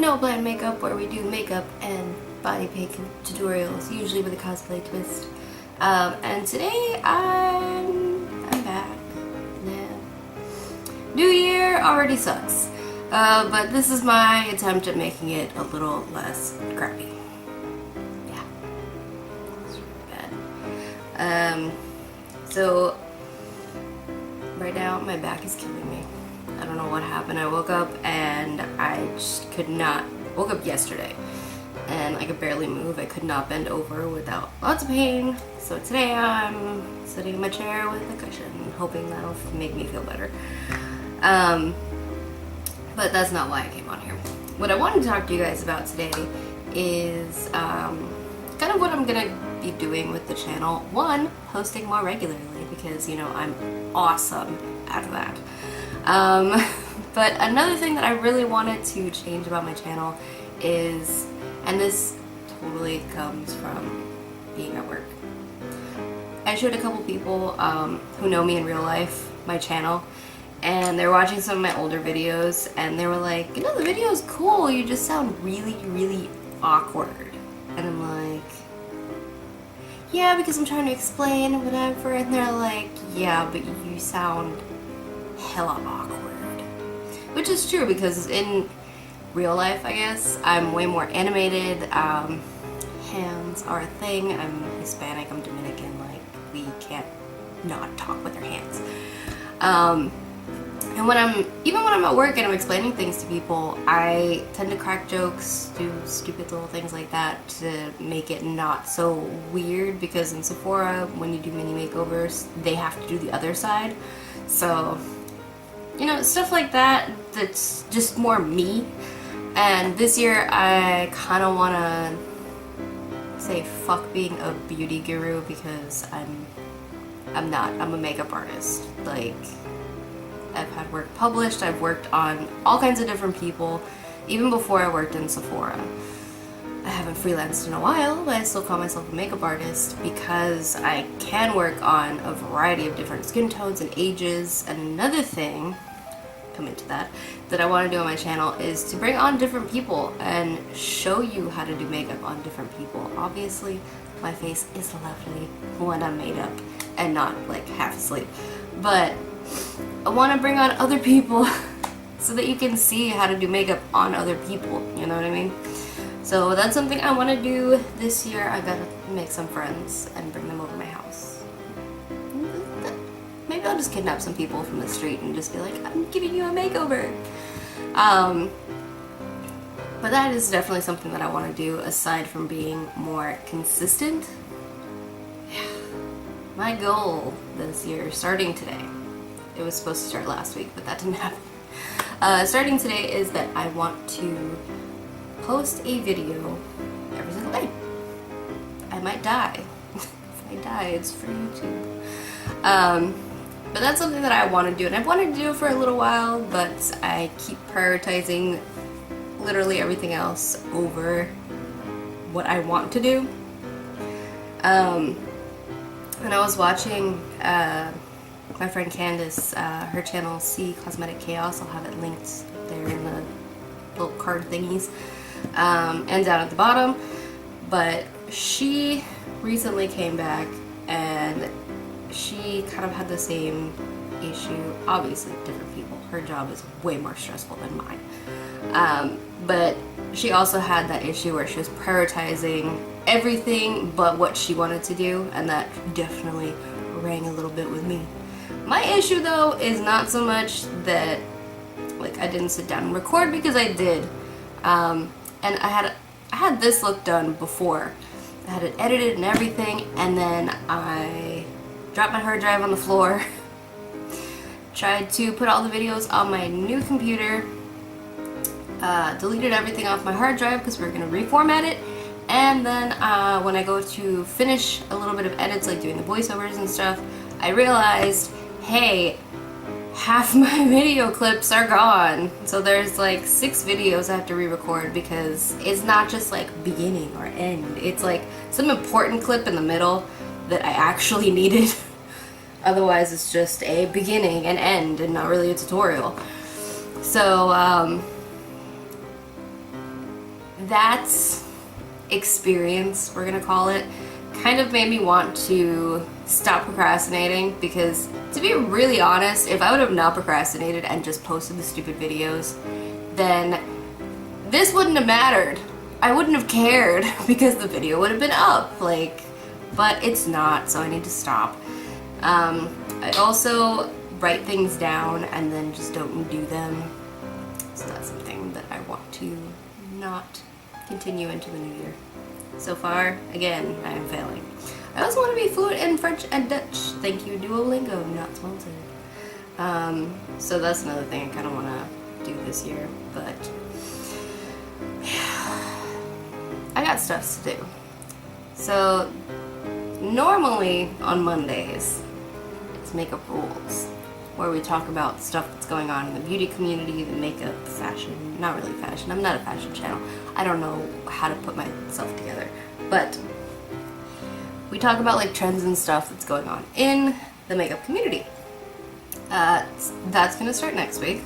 NoBlandMakeup, where we do makeup and body paint tutorials, usually with a cosplay twist. And today I'm back. Yeah. New year already sucks, but this is my attempt at making it a little less crappy. Yeah, it's really bad. So right now my back is killing me. I don't know what happened. I woke up and I just could not. Woke up yesterday and I could barely move. I could not bend over without lots of pain. So today I'm sitting in my chair with a cushion, hoping that'll make me feel better. But that's not why I came on here. What I wanted to talk to you guys about today is kind of what I'm gonna be doing with the channel. One, posting more regularly, because you know I'm awesome at that. But another thing that I really wanted to change about my channel is, and this totally comes from being at work. I showed a couple people who know me in real life my channel, and they're watching some of my older videos, and they were like, you know, the video is cool, you just sound really, really awkward. And I'm like, yeah, because I'm trying to explain or whatever, and they're like, yeah, but you sound hella awkward. Which is true, because in real life, I guess, I'm way more animated. Hands are a thing. I'm Hispanic, I'm Dominican, like, we can't not talk with our hands. And even when I'm at work and I'm explaining things to people, I tend to crack jokes, do stupid little things like that to make it not so weird, because in Sephora, when you do mini makeovers, they have to do the other side. So, you know, stuff like that, that's just more me. And this year I kind of want to say fuck being a beauty guru, because I'm not. I'm a makeup artist. Like, I've had work published, I've worked on all kinds of different people, even before I worked in Sephora. I haven't freelanced in a while, but I still call myself a makeup artist because I can work on a variety of different skin tones and ages. And another thing, come into that I want to do on my channel is to bring on different people and show you how to do makeup on different people. Obviously, my face is lovely when I'm made up and not like half asleep, but I want to bring on other people so that you can see how to do makeup on other people, you know what I mean? So that's something I want to do this year. I gotta make some friends and bring them over to my house. Maybe I'll just kidnap some people from the street and just be like, I'm giving you a makeover. But that is definitely something that I want to do aside from being more consistent. Yeah. My goal this year, starting today, it was supposed to start last week, but that didn't happen. Starting today is that I want to post a video every single day. I might die. If I die, it's for YouTube. But that's something that I want to do, and I've wanted to do it for a little while, but I keep prioritizing literally everything else over what I want to do. And I was watching my friend Candace, her channel C Cosmetic Chaos. I'll have it linked there in the little card thingies, and down at the bottom. But she recently came back and she kind of had the same issue. Obviously different people. Her job is way more stressful than mine. But she also had that issue where she was prioritizing everything but what she wanted to do, and that definitely rang a little bit with me. My issue though is not so much that like I didn't sit down and record, because I did. And I had this look done before. I had it edited and everything, and then I dropped my hard drive on the floor, tried to put all the videos on my new computer, deleted everything off my hard drive because we were going to reformat it, and then when I go to finish a little bit of edits, like doing the voiceovers and stuff, I realized, hey, half my video clips are gone. So there's like 6 videos I have to re-record, because it's not just like beginning or end, it's like some important clip in the middle that I actually needed. Otherwise it's just a beginning and end and not really a tutorial. So that experience, we're gonna call it, kind of made me want to stop procrastinating, because to be really honest, if I would have not procrastinated and just posted the stupid videos, then this wouldn't have mattered. I wouldn't have cared because the video would have been up, like, but it's not, so I need to stop. I also write things down and then just don't do them, so that's something that I want to not continue into the new year. So far, again, I am failing. I also want to be fluent in French and Dutch. Thank you, Duolingo, not sponsored. So that's another thing I kind of want to do this year, but I got stuff to do. So normally on Mondays, it's Makeup Rulez, where we talk about stuff that's going on in the beauty community, the makeup, fashion, not really fashion, I'm not a fashion channel. I don't know how to put myself together, but we talk about like trends and stuff that's going on in the makeup community. That's gonna start next week,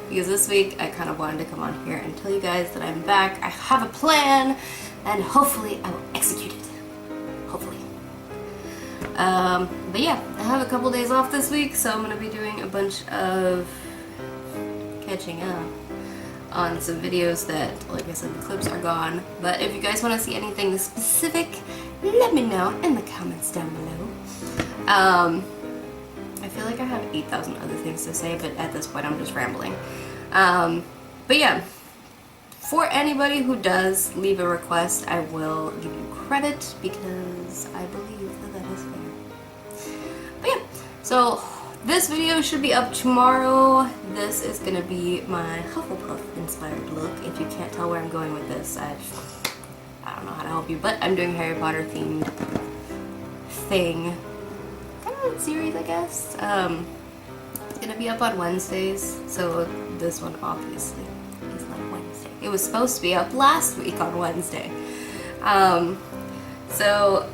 because this week I kind of wanted to come on here and tell you guys that I'm back. I have a plan, and hopefully I will execute it. Hopefully. But yeah, I have a couple days off this week, so I'm gonna be doing a bunch of catching up on some videos that, like I said, the clips are gone. But if you guys want to see anything specific, let me know in the comments down below. I feel like I have 8,000 other things to say, but at this point I'm just rambling. But yeah, for anybody who does leave a request, I will give you credit, because I believe that that is fair. But yeah, so this video should be up tomorrow. This is gonna be my Hufflepuff inspired look. If you can't tell where I'm going with this, I don't know how to help you, but I'm doing Harry Potter themed thing. Kind of a series, I guess. It's gonna be up on Wednesdays, so this one obviously is not Wednesday. It was supposed to be up last week on Wednesday. So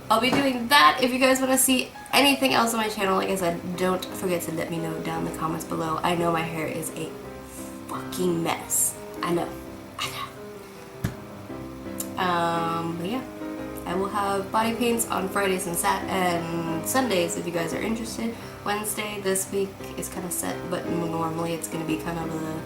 I'll be doing that. If you guys want to see anything else on my channel, like I said, don't forget to let me know down in the comments below. I know my hair is a fucking mess. I know. But yeah, I will have body paints on Fridays and Sundays if you guys are interested. Wednesday this week is kind of set, but normally it's going to be kind of a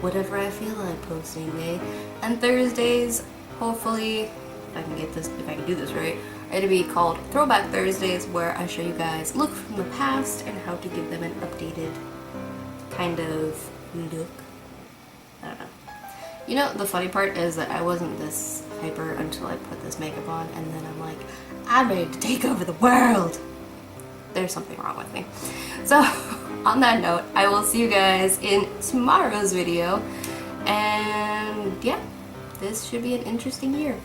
whatever I feel like posting day. And Thursdays, hopefully, if I can do this right, are to be called Throwback Thursdays, where I show you guys look from the past and how to give them an updated kind of look. I don't know. You know, the funny part is that I wasn't this hyper until I put this makeup on, and then I'm like, I'm ready to take over the world. There's something wrong with me. So, on that note, I will see you guys in tomorrow's video, and yeah, this should be an interesting year.